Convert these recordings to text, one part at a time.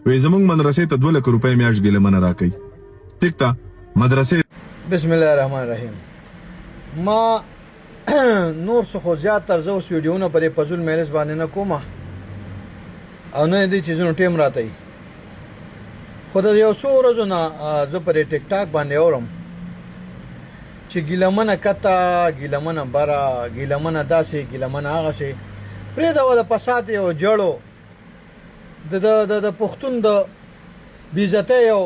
وې زمونږ مدرسې ته 2 لک روپۍ میاشت ګیلمنه راکوي. ټیک ته مدرسې. بسم الله الرحمن الرحیم. ما نور څه خو زیات تر زه اوس ویډیوونه په دې فضول میلس باندې نه کومه او نه دې چیزونو ټیم راته خو د یو څو ورځو نه زه په دې ټیک ټاک باندې اورم چې ګیلمنه کته ګیلمنه بره ګیلمنه داسې ګیلمنه هغسې پرېږده د فساد یو جړو د پښتون د بېعزتۍ یو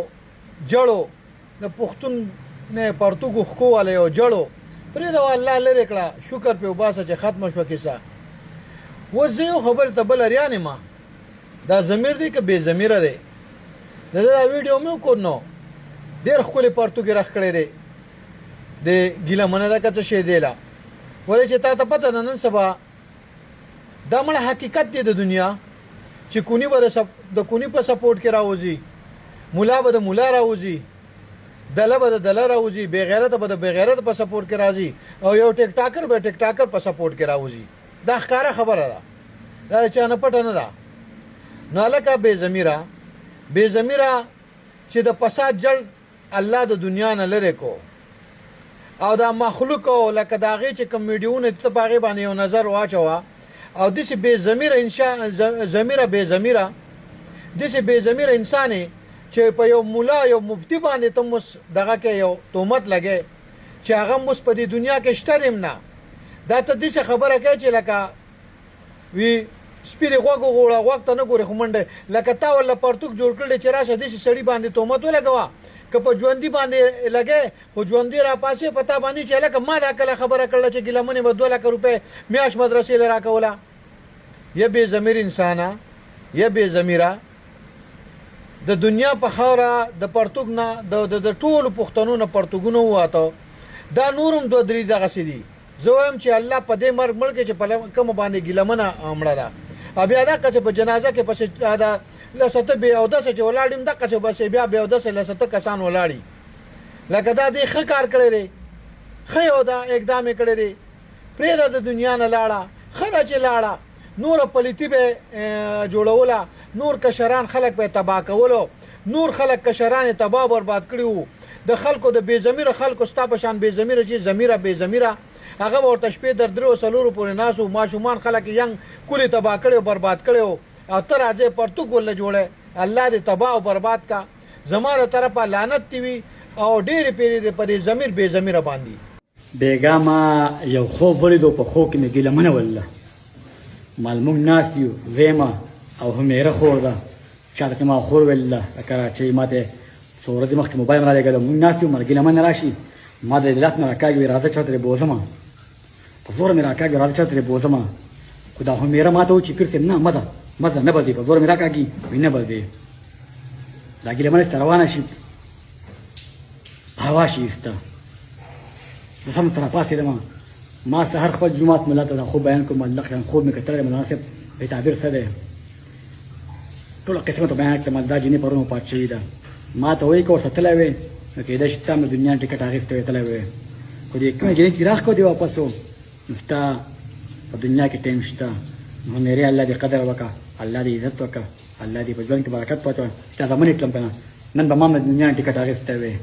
جړو د پښتون نه پرتوګو ښکو والا یو جړو پرېږده الله لرې کړه شکر پې وباسه چې ختمه شوه کیسه. اوس زه یو خبرې ته بل اریان یم دا ضمیر دی که بې ضمیره دی د ده دا ویډیو مې وکړ نو ډېر ښکلې پرتوګې رخ کړی دی د ګیلمنه ده که څه شی دی له ولې چې تا ته پته ده نن سبا دا مړه حقیقت دی د دنیا چې کونی به د کونی په سپورټ کې راوځي مولا به د مولا راوځي دله به د دله راوځي بېغیرته به د بېغیرته په سپورټ کې راځي او یو ټیک ټاکر به ټیک ټاکر په سپورټ کې راوځي. دا ښکاره خبره ده دا د چا نه پټه نه ده. نو هلکه بې ضمیره چې د فساد جړ الله د دنیا نه لرې کو او دا مخلوق لکه د هغې چې کوم ویډیوونه ته په هغې باندې یو نظر واچوه او داسې بې ضمیره انسان چې په یو مولا یو مفتی باندې ته اوس دغه کې یو تهمت لګې چې هغه اوس په دې دنیا کې شته دیم نه دا ته داسې خبره کوي چې لکه وي سپي د غوږ وغوړه غوږ ته نه ګورې خو منډه لکه تا ورله پرتوک جوړ کړی چې راشه داسې سړي باندې تهمت ولګوه که په ژوندي باندې لګې خو ژوندي راپاسې په تا باندې چې هلکه ما دا کله خبره کړله چې ګیلمنې به 2 لک روپۍ میاشت مدرسې له راکوله. یا بې ضمیر انسانه یا بې ضمیره د دنیا په خاوره د پرتوګ نه د ټولو پښتنو نه پرتوګونه وواته دا نور هم 2-3 دغسې دي. زه وایم چې الله په دې مرګ مړ کړي چې په کومه باندې ګیلمنه مړه ده او بیا دقسې په جنازه کې پسې دا لسته بې اودسه چې ولاړ یم دقسې بس بیا بې اودسه لسته کسان ولاړي لکه دا دې ښه کار کړی دی ښه یو دا اقدام یې کړی دی پرېږده د دنیا نه لاړه ښه ده چې لاړه نوره پلیتي به جوړوله نور کشران خلک به تباه کولو نور خلک کشران یې تباه برباد کړي وو د خلکو د بې ضمیره خلکو ستا په شان بې ضمیره چې ضمیره بې ضمیره هغه به ورته شپې در 3 و 4 پورې ناست وو ماشومان خلک یې ینګ کلي تباه کړي او برباد کړي وو او ته راځې پرتوګ ولله جوړی الله دې تباه او برباد کا زما د طرفه لعنت دې وي او ډېرې پیرې دې په دې ضمیر بې ضمیره باندې. بیګا ما یو خوب ولیدو په خوب کې مې ګیلمنه ولیده مال موږ ناست یو زیمه او همیره خور ده چاته کې ما خور ولیده لکه چې ما ته څو ورځې مخکې موبایل مې رالیږلی موږ ناست یو مال ګیلمنه راشي ما د لاس نه راکاږي وایي راځه چاته ترې بوځمه په زوره مې راکاږي راځه چاته ترې بوځمه خو دا همیره ما ته و چې پیر صاحب نه مزه نه به ځې په زوره مې راکاږي وایي نه به ځې دا ګیلمنه چې روانه شي هوا شي ایسته زه سم سره پاڅېدم ما سهار خپل جومات ملا ته دا خوب بیان کړم الله خیان خوب مې کتلی دی مولانا صاحب بې تعبیر څه دی ټوله قسمت بیان کړم دا جنې پرون وفات شوې ده ما ته وایي که ورسره تللی وې نو کېدای شي تا هم د دنیا ټکټ اخیستی وې تللی وې خو دې کومې جنې چې راښکو دې واپس و نو ستا په دنیا کې ټایم شته نو هنرې الله دې قدر وکړه الله دې عزت وکړه الله دې په ژوند کې برکت واچوه چې تا زمنې کړم که نه نن به ما هم د دنیا ټکټ اخیستی وې